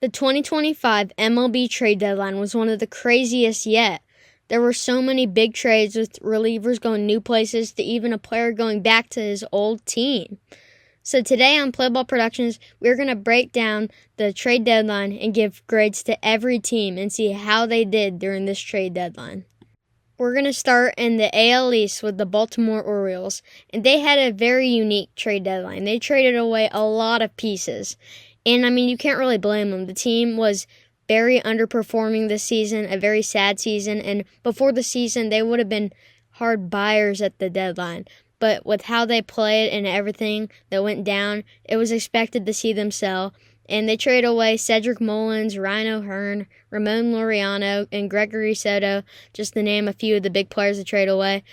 The 2025 MLB trade deadline was one of the craziest yet. There were so many big trades with relievers going new places to even a player going back to his old team. So today on Play Ball Productions, we're going to break down the trade deadline and give grades to every team and see how they did during this trade deadline. We're going to start in the AL East with the Baltimore Orioles, and they had a very unique trade deadline. They traded away a lot of pieces. And, you can't really blame them. The team was very underperforming this season, a very sad season. And before the season, they would have been hard buyers at the deadline. But with how they played and everything that went down, it was expected to see them sell. And they traded away Cedric Mullins, Ryan O'Hearn, Ramon Laureano, and Gregory Soto, just to name a few of the big players to trade away.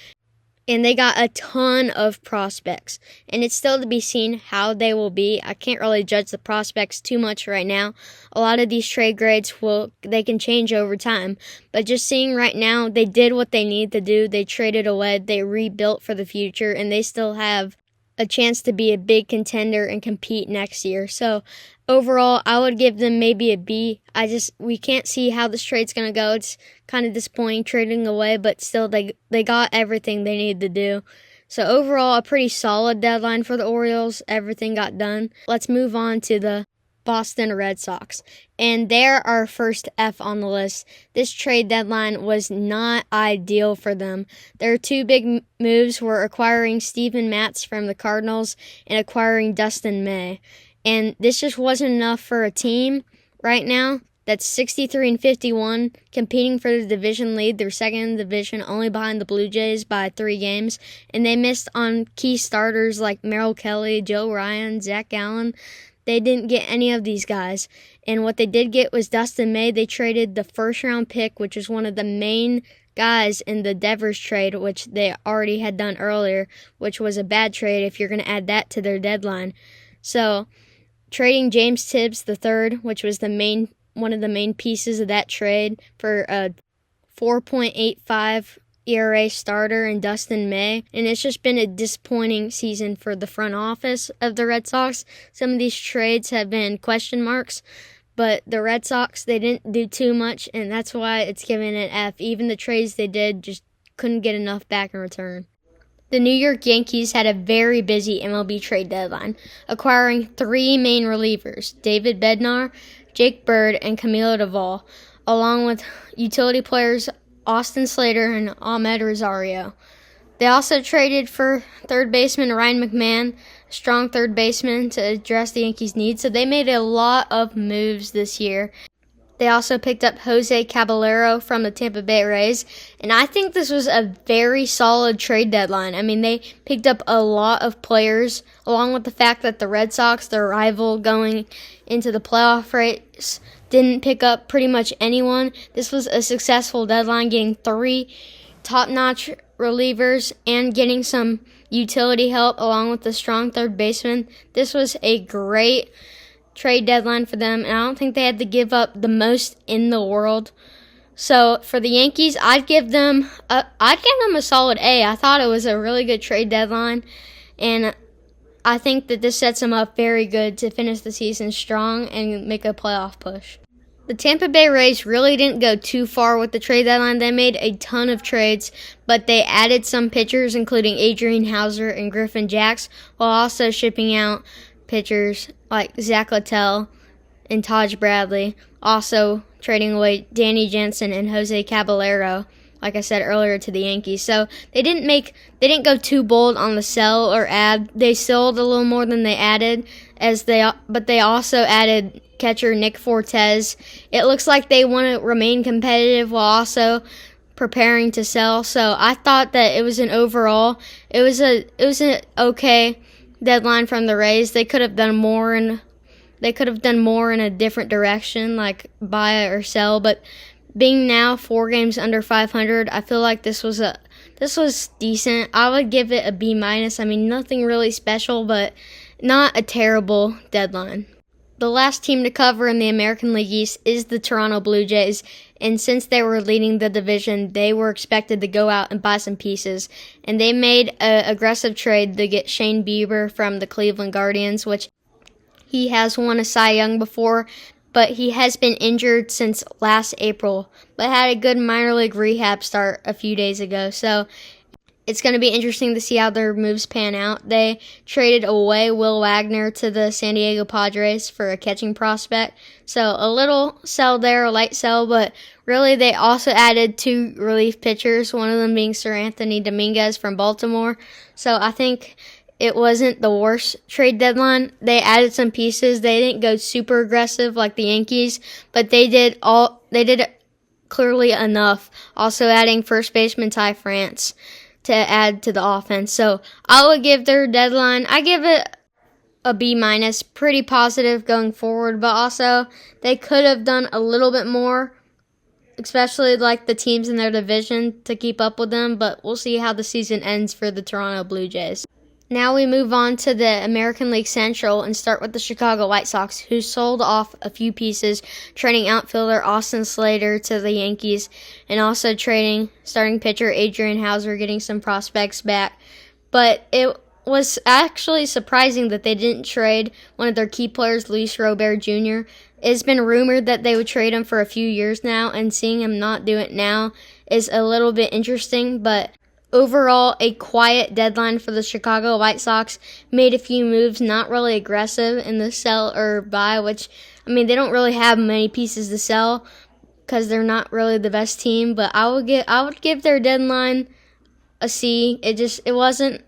And they got a ton of prospects. And it's still to be seen how they will be. I can't really judge the prospects too much right now. A lot of these trade grades, they can change over time. But just seeing right now, they did what they need to do. They traded away, they rebuilt for the future, and they still have a chance to be a big contender and compete next year. So overall, I would give them maybe a B. We can't see how this trade's going to go. It's kind of disappointing trading away, but still they got everything they needed to do. So overall, a pretty solid deadline for the Orioles. Everything got done. Let's move on to the Boston Red Sox. And they're our first F on the list. This trade deadline was not ideal for them. Their two big moves were acquiring Steven Matz from the Cardinals and acquiring Dustin May. And this just wasn't enough for a team right now that's 63-51, competing for the division lead. They're second in the division, only behind the Blue Jays by 3 games. And they missed on key starters like Merrill Kelly, Joe Ryan, Zach Gallen. They didn't get any of these guys. And what they did get was Dustin May. They traded the first-round pick, which was one of the main guys in the Devers trade, which they already had done earlier, which was a bad trade if you're going to add that to their deadline. So trading James Tibbs III, which was one of the main pieces of that trade, for a 4.85 ERA starter and Dustin May. And it's just been a disappointing season for the front office of the Red Sox. Some of these trades have been question marks, but the Red Sox, they didn't do too much, and that's why it's given an F. Even the trades they did just couldn't get enough back in return. The New York Yankees had a very busy MLB trade deadline, acquiring 3 main relievers, David Bednar, Jake Bird, and Camilo Doval, along with utility players Austin Slater and Ahmed Rosario. They also traded for third baseman Ryan McMahon, a strong third baseman, to address the Yankees' needs. So they made a lot of moves this year. They also picked up Jose Caballero from the Tampa Bay Rays, and I think this was a very solid trade deadline. They picked up a lot of players, along with the fact that the Red Sox, their rival going into the playoff race, didn't pick up pretty much anyone. This was a successful deadline, getting 3 top-notch relievers and getting some utility help along with the strong third baseman. This was a great trade deadline for them, and I don't think they had to give up the most in the world. So for the Yankees, I'd give them a solid A. I thought it was a really good trade deadline, and I think that this sets them up very good to finish the season strong and make a playoff push. The Tampa Bay Rays really didn't go too far with the trade deadline. They made a ton of trades, but they added some pitchers, including Adrian Hauser and Griffin Jax, while also shipping out pitchers like Zach Littell and Taj Bradley, also trading away Danny Jansen and Jose Caballero, like I said earlier, to the Yankees. So they didn't go too bold on the sell or add. They sold a little more than they added, but they also added catcher Nick Fortes. It looks like they want to remain competitive while also preparing to sell. So I thought that it was an okay deadline from the Rays. They could have done more in a different direction, like buy or sell, but being now 4 games under 500, I feel like this was decent. I would give it a B-. Nothing really special, but not a terrible deadline. The last team to cover in the American League East is the Toronto Blue Jays, and since they were leading the division, they were expected to go out and buy some pieces, and they made an aggressive trade to get Shane Bieber from the Cleveland Guardians, which he has won a Cy Young before, but he has been injured since last April, but had a good minor league rehab start a few days ago. So it's going to be interesting to see how their moves pan out. They traded away Will Wagner to the San Diego Padres for a catching prospect. So a little sell there, a light sell, but really they also added 2 relief pitchers, one of them being Sir Anthony Dominguez from Baltimore. So I think it wasn't the worst trade deadline. They added some pieces. They didn't go super aggressive like the Yankees, but they did clearly enough. Also adding first baseman Ty France to add to the offense. So I would give their deadline, I give it a B-, pretty positive going forward, but also they could have done a little bit more, especially like the teams in their division to keep up with them, but we'll see how the season ends for the Toronto Blue Jays. Now we move on to the American League Central and start with the Chicago White Sox, who sold off a few pieces, trading outfielder Austin Slater to the Yankees, and also trading starting pitcher Adrian Hauser, getting some prospects back. But it was actually surprising that they didn't trade one of their key players, Luis Robert Jr. It's been rumored that they would trade him for a few years now, and seeing him not do it now is a little bit interesting, but overall, a quiet deadline for the Chicago White Sox. Made a few moves, not really aggressive in the sell or buy, which, I mean, they don't really have many pieces to sell because they're not really the best team, but I would give their deadline a C. It wasn't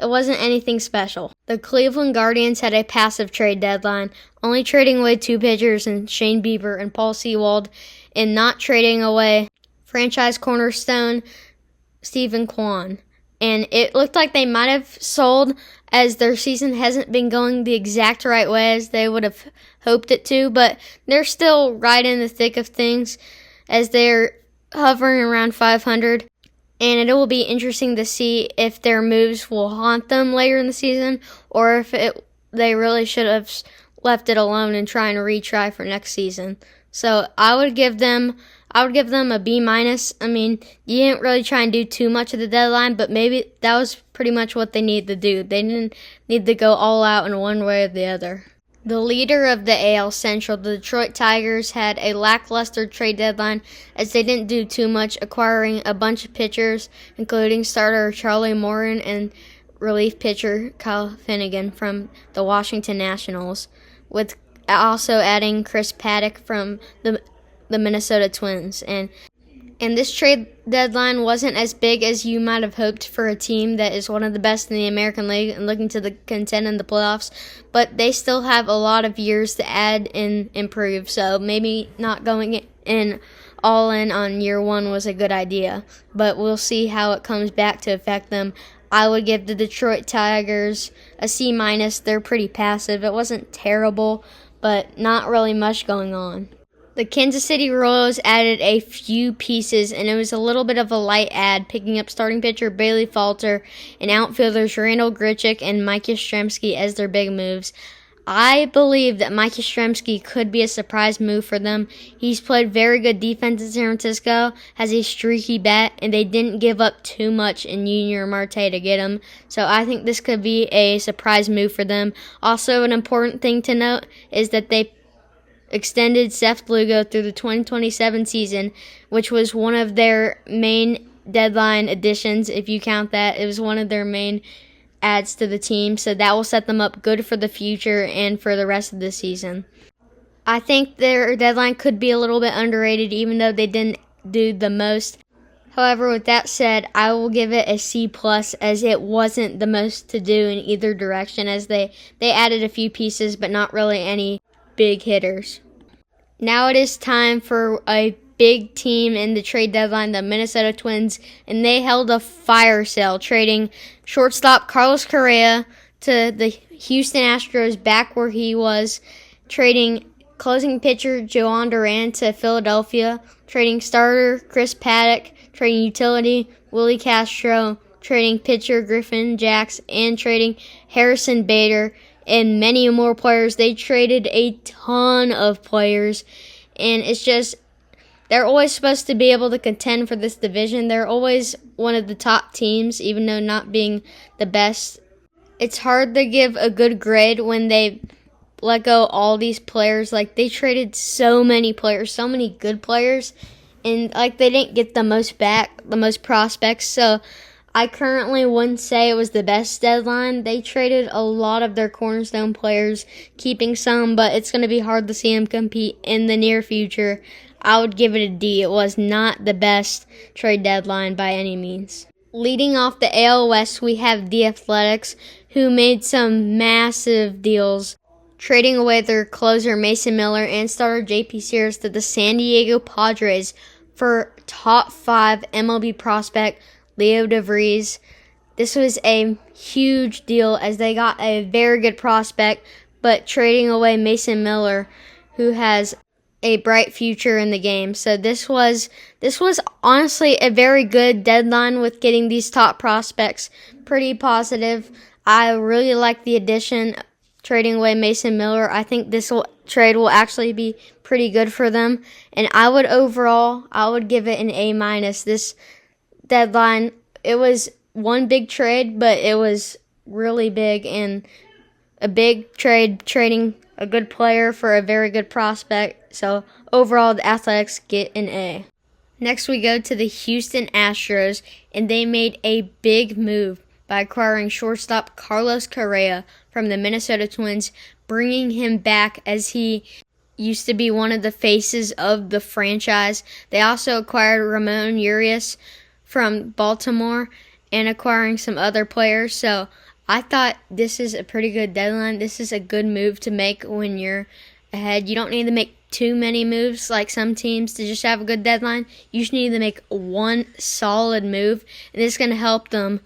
anything special. The Cleveland Guardians had a passive trade deadline, only trading away 2 pitchers in Shane Bieber and Paul Sewald, and not trading away franchise cornerstone Stephen Kwan. And it looked like they might have sold, as their season hasn't been going the exact right way as they would have hoped it to, but they're still right in the thick of things as they're hovering around 500. And it will be interesting to see if their moves will haunt them later in the season, or if they really should have left it alone and try and retry for next season. So I would give them a B-. I mean, you didn't really try and do too much of the deadline, but maybe that was pretty much what they needed to do. They didn't need to go all out in one way or the other. The leader of the AL Central, the Detroit Tigers, had a lackluster trade deadline as they didn't do too much, acquiring a bunch of pitchers, including starter Charlie Morton and relief pitcher Kyle Finnegan from the Washington Nationals, with also adding Chris Paddock from the Minnesota Twins. And this trade deadline wasn't as big as you might have hoped for a team that is one of the best in the American League and looking to contend in the playoffs, but they still have a lot of years to add and improve, so maybe not going in all in on year 1 was a good idea, but we'll see how it comes back to affect them. I would give the Detroit Tigers a C-. They're pretty passive. It wasn't terrible, but not really much going on. The Kansas City Royals added a few pieces, and it was a little bit of a light add, picking up starting pitcher Bailey Falter and outfielders Randall Grichuk and Mike Yastrzemski as their big moves. I believe that Mike Yastrzemski could be a surprise move for them. He's played very good defense in San Francisco, has a streaky bat, and they didn't give up too much in Junior Marte to get him. So I think this could be a surprise move for them. Also, an important thing to note is that they extended Seth Lugo through the 2027 season, which was one of their main deadline additions, if you count that. It was one of their main adds to the team, so that will set them up good for the future and for the rest of the season. I think their deadline could be a little bit underrated, even though they didn't do the most. However, with that said, I will give it a C+, as it wasn't the most to do in either direction, as they added a few pieces, but not really any big hitters. Now it is time for a big team in the trade deadline, the Minnesota Twins, and they held a fire sale, trading shortstop Carlos Correa to the Houston Astros, back where he was, trading closing pitcher Joan Duran to Philadelphia, trading starter Chris Paddock, trading utility Willie Castro, trading pitcher Griffin Jax, and trading Harrison Bader, and many more players. They traded a ton of players, and it's just, they're always supposed to be able to contend for this division. They're always one of the top teams, even though not being the best. It's hard to give a good grade when they let go all these players. Like, they traded so many players, so many good players, and like they didn't get the most back, the most prospects. So I currently wouldn't say it was the best deadline. They traded a lot of their cornerstone players, keeping some, but it's going to be hard to see them compete in the near future. I would give it a D. It was not the best trade deadline by any means. Leading off the AL West, we have the Athletics, who made some massive deals, trading away their closer Mason Miller and starter JP Sears to the San Diego Padres for top 5 MLB prospect Leo DeVries. This was a huge deal as they got a very good prospect, but trading away Mason Miller, who has a bright future in the game. So this was honestly a very good deadline with getting these top prospects. Pretty positive. I really like the addition, trading away Mason Miller. I think this trade will actually be pretty good for them. And I would give it an A-. This deadline, it was one big trade, but it was really big, and a big trade, trading a good player for a very good prospect. So overall, the Athletics get an A. Next, we go to the Houston Astros, and they made a big move by acquiring shortstop Carlos Correa from the Minnesota Twins, bringing him back as he used to be one of the faces of the franchise. They also acquired Ramon Urias from Baltimore and acquiring some other players. So I thought this is a pretty good deadline. This is a good move to make when you're ahead. You don't need to make too many moves like some teams to just have a good deadline. You just need to make one solid move, and this is going to help them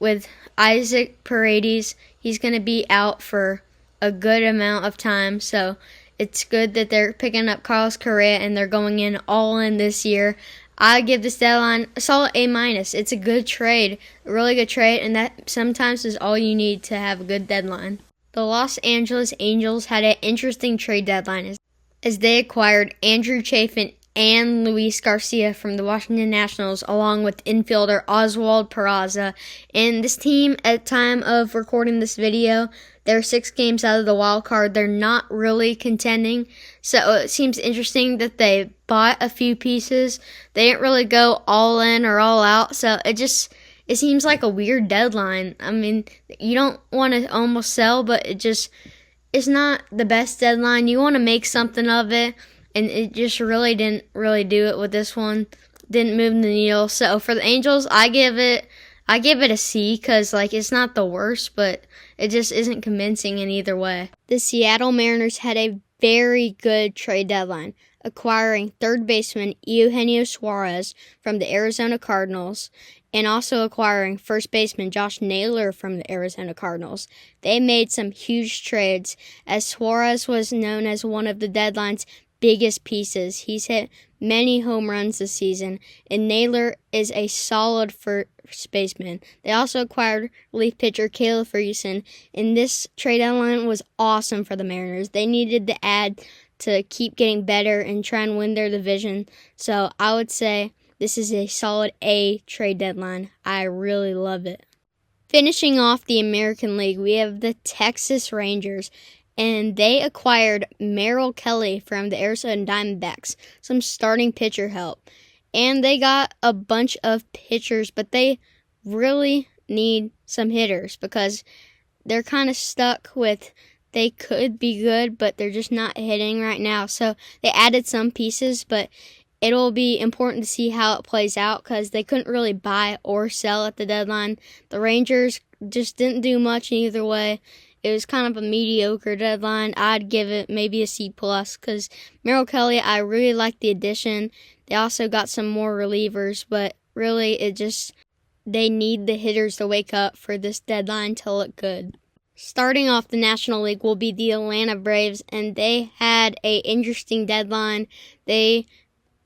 with Isaac Paredes. He's going to be out for a good amount of time, so it's good that they're picking up Carlos Correa and they're going in all in this year. I give this deadline a solid A-. It's a good trade, a really good trade, and that sometimes is all you need to have a good deadline. The Los Angeles Angels had an interesting trade deadline as they acquired Andrew Chafin and Luis Garcia from the Washington Nationals, along with infielder Oswald Peraza. And this team, at the time of recording this video, they're 6 games out of the wild card. They're not really contending, so it seems interesting that they bought a few pieces. They didn't really go all in or all out, so it seems like a weird deadline. I mean, you don't want to almost sell, but it's not the best deadline. You want to make something of it, and it just really didn't really do it with this one. Didn't move the needle. So for the Angels, I give it a C because it's not the worst, but it just isn't convincing in either way. The Seattle Mariners had a very good trade deadline, acquiring third baseman Eugenio Suarez from the Arizona Cardinals and also acquiring first baseman Josh Naylor from the Arizona Cardinals. They made some huge trades as Suarez was known as one of the deadline's biggest pieces. He's hit many home runs this season, and Naylor is a solid first baseman. They also acquired relief pitcher Caleb Ferguson, and this trade deadline was awesome for the Mariners. They needed to add to keep getting better and try and win their division. So I would say this is a solid A trade deadline. I really love it. Finishing off the American League, we have the Texas Rangers, and they acquired Merrill Kelly from the Arizona Diamondbacks, some starting pitcher help. And they got a bunch of pitchers, but they really need some hitters because they're kind of stuck with they could be good, but they're just not hitting right now. So they added some pieces, but it'll be important to see how it plays out because they couldn't really buy or sell at the deadline. The Rangers just didn't do much either way. It was kind of a mediocre deadline. I'd give it maybe a C+ because Merrill Kelly, I really like the addition. They also got some more relievers, but really they need the hitters to wake up for this deadline to look good. Starting off the National League will be the Atlanta Braves, and they had a interesting deadline. They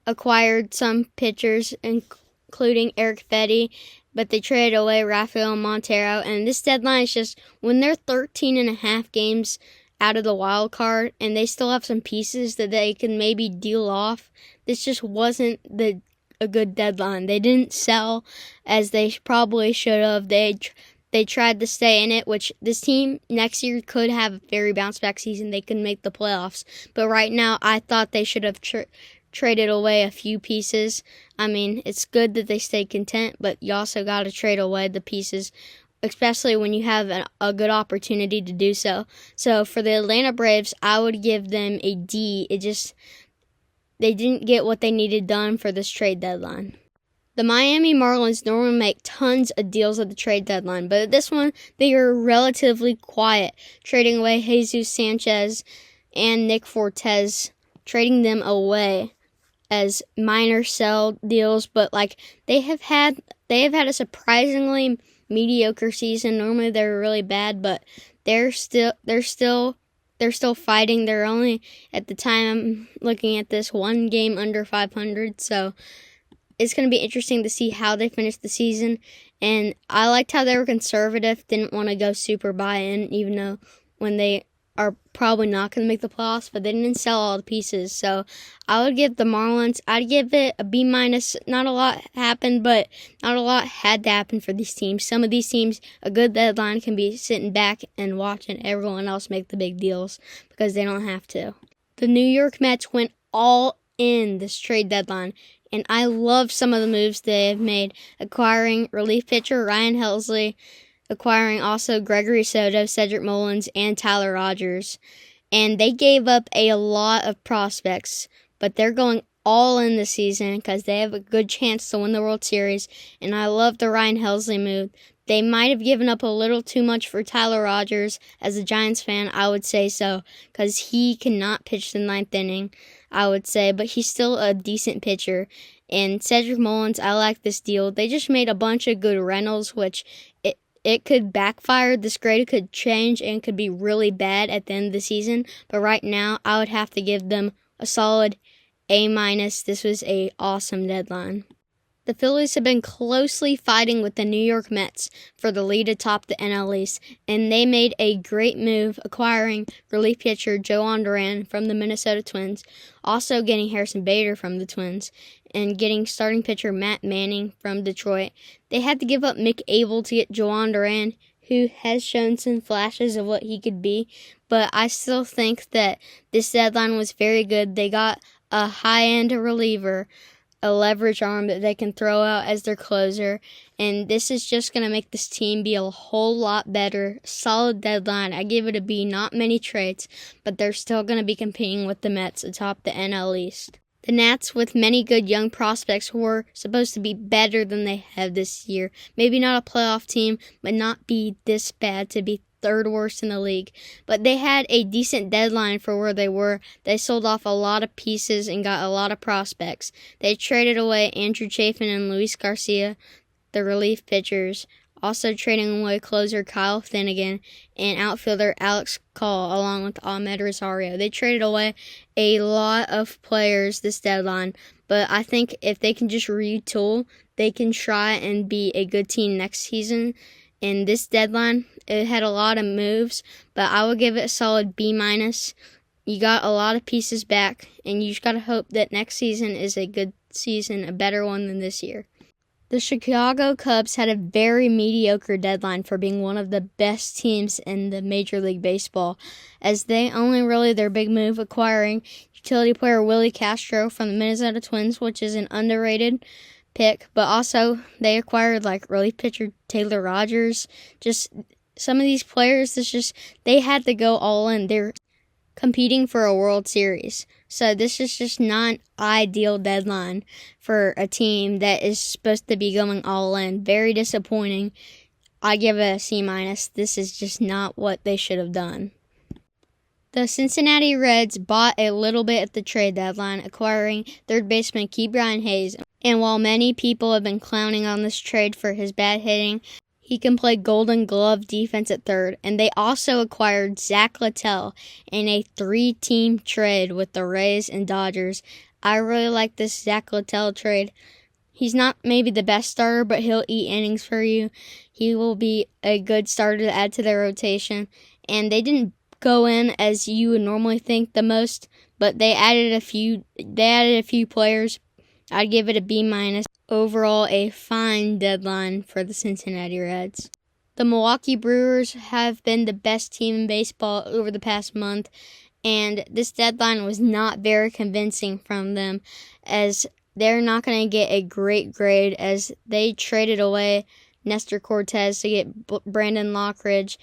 acquired some pitchers, including Eric Fetty, but they traded away Rafael Montero. And this deadline is just when they're 13.5 games out of the wild card and they still have some pieces that they can maybe deal off. This just wasn't a good deadline. They didn't sell as they probably should have. They They tried to stay in it, which this team next year could have a very bounce-back season. They could make the playoffs. But right now, I thought they should have traded away a few pieces. I mean, it's good that they stayed content, but you also got to trade away the pieces, especially when you have a good opportunity to do so. So for the Atlanta Braves, I would give them a D. They didn't get what they needed done for this trade deadline. The Miami Marlins normally make tons of deals at the trade deadline, but at this one, they are relatively quiet, trading away Jesus Sanchez and Nick Fortes, trading them away as minor sell deals, but they have had a surprisingly mediocre season. Normally they're really bad, but they're still fighting. They're only, at the time I'm looking at this, one game under 500, so it's going to be interesting to see how they finish the season. And I liked how they were conservative, didn't want to go super buy-in, even though when they are probably not going to make the playoffs, but they didn't sell all the pieces. So I would give the Marlins, I'd give it a B-. Not a lot happened, but not a lot had to happen for these teams. Some of these teams, a good deadline can be sitting back and watching everyone else make the big deals because they don't have to. The New York Mets went all in this trade deadline, and I love some of the moves they have made, acquiring relief pitcher Ryan Helsley, acquiring also Gregory Soto, Cedric Mullins, and Tyler Rogers. And they gave up a lot of prospects, but they're going all in this season because they have a good chance to win the World Series. And I love the Ryan Helsley move. They might have given up a little too much for Tyler Rogers. As a Giants fan, I would say so, because he cannot pitch the ninth inning, I would say, but he's still a decent pitcher. And Cedric Mullins, I like this deal. They just made a bunch of good rentals, which it could backfire. This grade could change and could be really bad at the end of the season. But right now, I would have to give them a solid A-. This was an awesome deadline. The Phillies have been closely fighting with the New York Mets for the lead atop the NL East, and they made a great move acquiring relief pitcher Joan Duran from the Minnesota Twins, also getting Harrison Bader from the Twins, and getting starting pitcher Matt Manning from Detroit. They had to give up Mick Abel to get Joan Duran, who has shown some flashes of what he could be, but I still think that this deadline was very good. They got a high-end reliever, a leverage arm that they can throw out as their closer, and this is just going to make this team be a whole lot better. Solid deadline. I give it a B. Not many trades, but they're still going to be competing with the Mets atop the NL East. The Nats, with many good young prospects, were supposed to be better than they have this year. Maybe not a playoff team, but not be this bad to be third worst in the league. But they had a decent deadline for where they were. They sold off a lot of pieces and got a lot of prospects. They traded away Andrew Chafin and Luis Garcia, the relief pitchers, also trading away closer Kyle Finnegan and outfielder Alex Call along with Ahmed Rosario. They traded away a lot of players this deadline, but I think if they can just retool, they can try and be a good team next season. And this deadline, it had a lot of moves, but I would give it a solid B-. You got a lot of pieces back, and you just got to hope that next season is a good season, a better one than this year. The Chicago Cubs had a very mediocre deadline for being one of the best teams in the Major League Baseball, as they only really their big move acquiring utility player Willie Castro from the Minnesota Twins, which is an underrated pick, but also they acquired relief pitcher Taylor Rogers. Just some of these players, they had to go all in. They're competing for a World Series. So this is just not an ideal deadline for a team that is supposed to be going all in. Very disappointing. I give it a C-. This is just not what they should have done. The Cincinnati Reds bought a little bit at the trade deadline, acquiring third baseman Ke'Bryan Hayes. And while many people have been clowning on this trade for his bad hitting, he can play Golden Glove defense at third. And they also acquired Zach Littell in a 3-team trade with the Rays and Dodgers. I really like this Zach Littell trade. He's not maybe the best starter, but he'll eat innings for you. He will be a good starter to add to their rotation. And they didn't go in as you would normally think the most, but they added a few players. I'd give it a B-. Overall, a fine deadline for the Cincinnati Reds. The Milwaukee Brewers have been the best team in baseball over the past month, and this deadline was not very convincing from them, as they're not going to get a great grade, as they traded away Nestor Cortez to get Brandon Lockridge.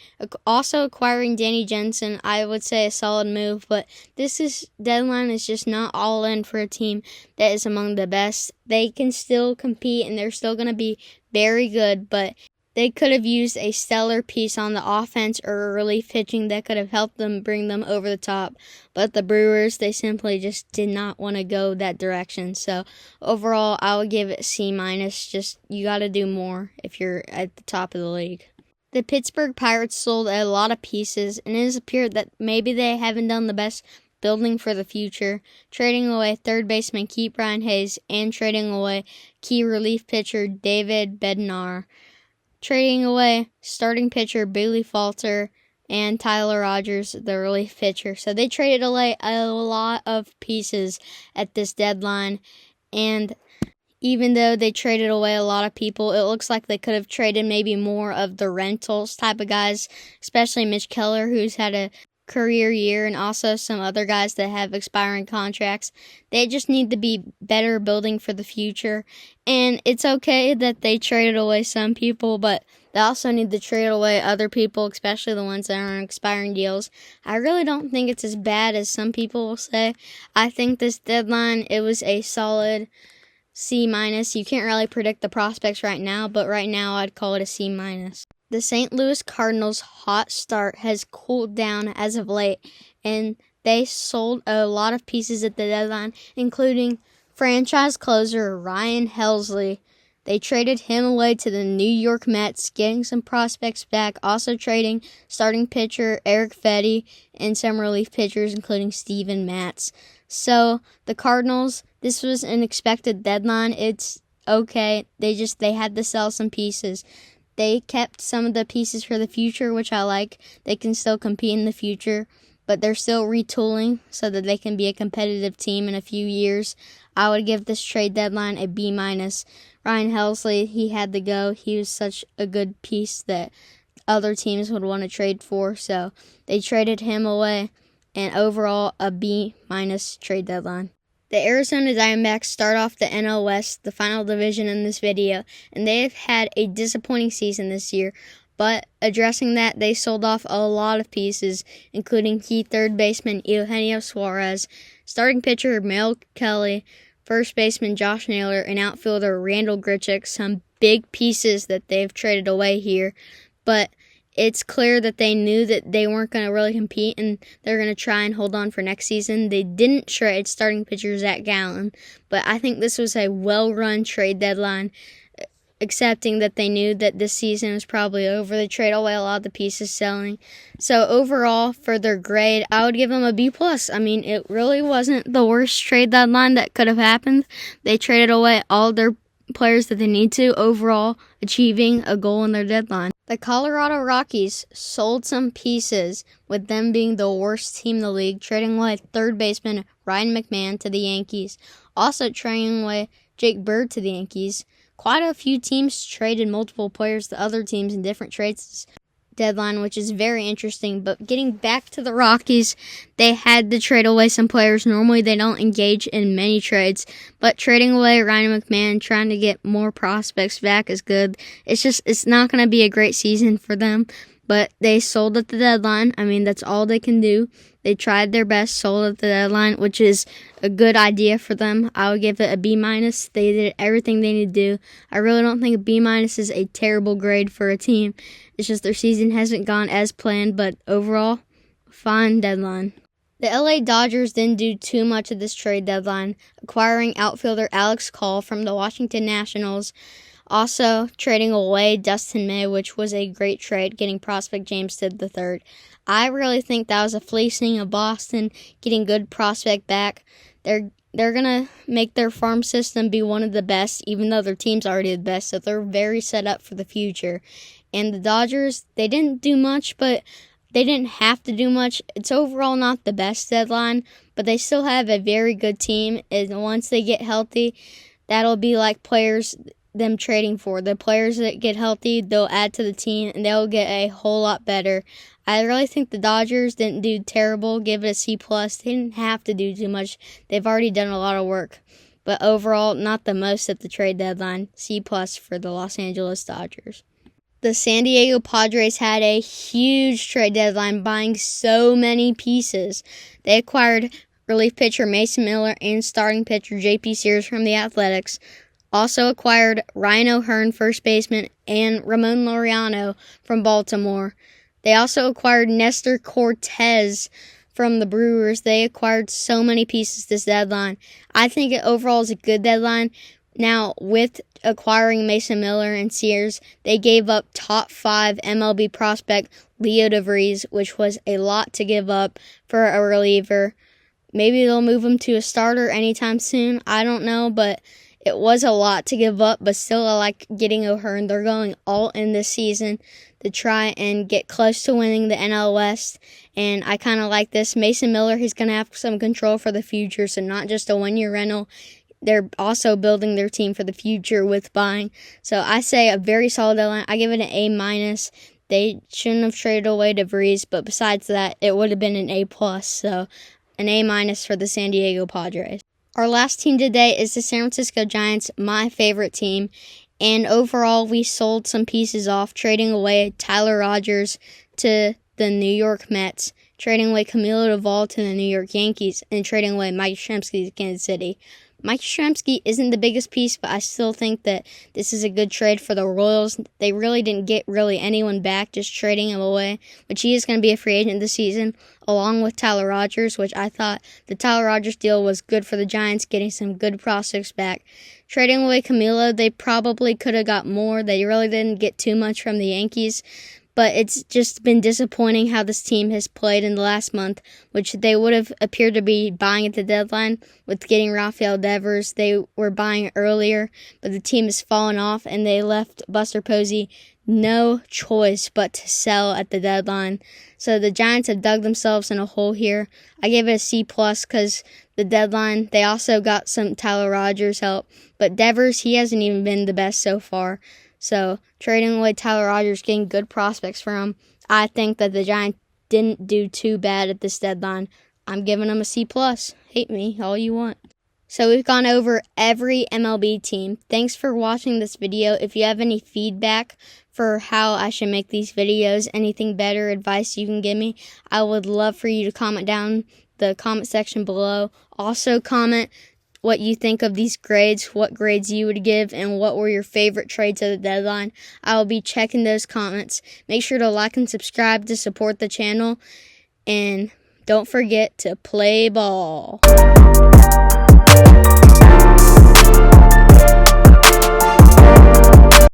Also acquiring Danny Jensen, I would say a solid move, but this deadline is just not all in for a team that is among the best. They can still compete, and they're still going to be very good, but they could have used a stellar piece on the offense or relief pitching that could have helped them bring them over the top. But the Brewers, they simply just did not want to go that direction. So overall, I would give it C-. Just you got to do more if you're at the top of the league. The Pittsburgh Pirates sold a lot of pieces, and it has appeared that maybe they haven't done the best building for the future, trading away third baseman Ke'Bryan Hayes and trading away key relief pitcher David Bednar. Trading away starting pitcher Bailey Falter and Tyler Rogers, the relief pitcher. So they traded away a lot of pieces at this deadline. And even though they traded away a lot of people, it looks like they could have traded maybe more of the rentals type of guys, especially Mitch Keller, who's had a career year, and also some other guys that have expiring contracts. They just need to be better building for the future, and it's okay that they traded away some people, but they also need to trade away other people, especially the ones that are on expiring deals. I really don't think it's as bad as some people will say. I think this deadline, it was a solid C-. You can't really predict the prospects right now, but right now I'd call it a C-. The St. Louis Cardinals' hot start has cooled down as of late, and they sold a lot of pieces at the deadline, including franchise closer Ryan Helsley. They traded him away to the New York Mets, getting some prospects back, also trading starting pitcher Eric Fetty and some relief pitchers, including Steven Matz. So the Cardinals, this was an expected deadline. It's okay. They had to sell some pieces. They kept some of the pieces for the future, which I like. They can still compete in the future, but they're still retooling so that they can be a competitive team in a few years. I would give this trade deadline a B-. Ryan Helsley, he had to go. He was such a good piece that other teams would want to trade for, so they traded him away, and overall a B- trade deadline. The Arizona Diamondbacks start off the NL West, the final division in this video, and they have had a disappointing season this year. But addressing that, they sold off a lot of pieces, including key third baseman Eugenio Suarez, starting pitcher Mel Kelly, first baseman Josh Naylor, and outfielder Randall Grichuk. Some big pieces that they've traded away here, but it's clear that they knew that they weren't going to really compete, and they're going to try and hold on for next season. They didn't trade starting pitcher Zach Gallen, but I think this was a well-run trade deadline, accepting that they knew that this season was probably over. They traded away a lot of the pieces selling. So overall, for their grade, I would give them a B+. I mean, it really wasn't the worst trade deadline that could have happened. They traded away all their players that they need to, overall achieving a goal in their deadline. The Colorado Rockies sold some pieces, with them being the worst team in the league, trading away third baseman Ryan McMahon to the Yankees, also trading away Jake Bird to the Yankees. Quite a few teams traded multiple players to other teams in different trades deadline, which is very interesting. But getting back to the Rockies, they had to trade away some players. Normally they don't engage in many trades, but trading away Ryan McMahon, trying to get more prospects back is good. It's not going to be a great season for them, but they sold at the deadline. I mean, that's all they can do. They tried their best, sold at the deadline, which is a good idea for them. I would give it a B-. They did everything they need to do. I really don't think a B- is a terrible grade for a team. It's just their season hasn't gone as planned, but overall, fine deadline. The LA Dodgers didn't do too much of this trade deadline, acquiring outfielder Alex Call from the Washington Nationals, also trading away Dustin May, which was a great trade, getting prospect James Tidd III. I really think that was a fleecing of Boston, getting good prospect back. They're going to make their farm system be one of the best, even though their team's already the best, so they're very set up for the future. And the Dodgers, they didn't do much, but they didn't have to do much. It's overall not the best deadline, but they still have a very good team, and once they get healthy, that'll be like players them trading for. The players that get healthy, they'll add to the team, and they'll get a whole lot better. I really think the Dodgers didn't do terrible. Give it a C+. They didn't have to do too much. They've already done a lot of work. But overall, not the most at the trade deadline. C+ for the Los Angeles Dodgers. The San Diego Padres had a huge trade deadline, buying so many pieces. They acquired relief pitcher Mason Miller and starting pitcher J.P. Sears from the Athletics. Also acquired Ryan O'Hearn, first baseman, and Ramon Laureano from Baltimore. They also acquired Nestor Cortez from the Brewers. They acquired so many pieces this deadline. I think it overall is a good deadline. Now, with acquiring Mason Miller and Sears, they gave up top 5 MLB prospect Leo DeVries, which was a lot to give up for a reliever. Maybe they'll move him to a starter anytime soon. I don't know, but it was a lot to give up, but still I like getting O'Hearn. They're going all in this season to try and get close to winning the NL West, and I kind of like this. Mason Miller, he's going to have some control for the future, so not just a one-year rental. They're also building their team for the future with buying. So I say a very solid deadline. I give it an A-. They shouldn't have traded away DeVries, but besides that, it would have been an A+, so an A- for the San Diego Padres. Our last team today is the San Francisco Giants, my favorite team. And overall, we sold some pieces off, trading away Tyler Rogers to the New York Mets, trading away Camilo Doval to the New York Yankees, and trading away Mike Yastrzemski to Kansas City. Mike Yastrzemski isn't the biggest piece, but I still think that this is a good trade for the Royals. They really didn't get anyone back, just trading him away, which he is going to be a free agent this season, along with Tyler Rogers, which I thought the Tyler Rogers deal was good for the Giants, getting some good prospects back. Trading away Camilo, they probably could have got more. They really didn't get too much from the Yankees. But it's just been disappointing how this team has played in the last month, which they would have appeared to be buying at the deadline with getting Rafael Devers. They were buying earlier, but the team has fallen off, and they left Buster Posey no choice but to sell at the deadline. So the Giants have dug themselves in a hole here. I give it a C+ because the deadline, they also got some Tyler Rogers help, but Devers, he hasn't even been the best so far. So, trading away Tyler Rogers, getting good prospects for him, I think that the Giants didn't do too bad at this deadline. I'm giving them a C+. Hate me all you want. So, we've gone over every MLB team. Thanks for watching this video. If you have any feedback for how I should make these videos, anything better, advice you can give me, I would love for you to comment down the comment section below. Also, comment what you think of these grades, what grades you would give, and what were your favorite trades at the deadline. I will be checking those comments. Make sure to like and subscribe to support the channel, and don't forget to play ball.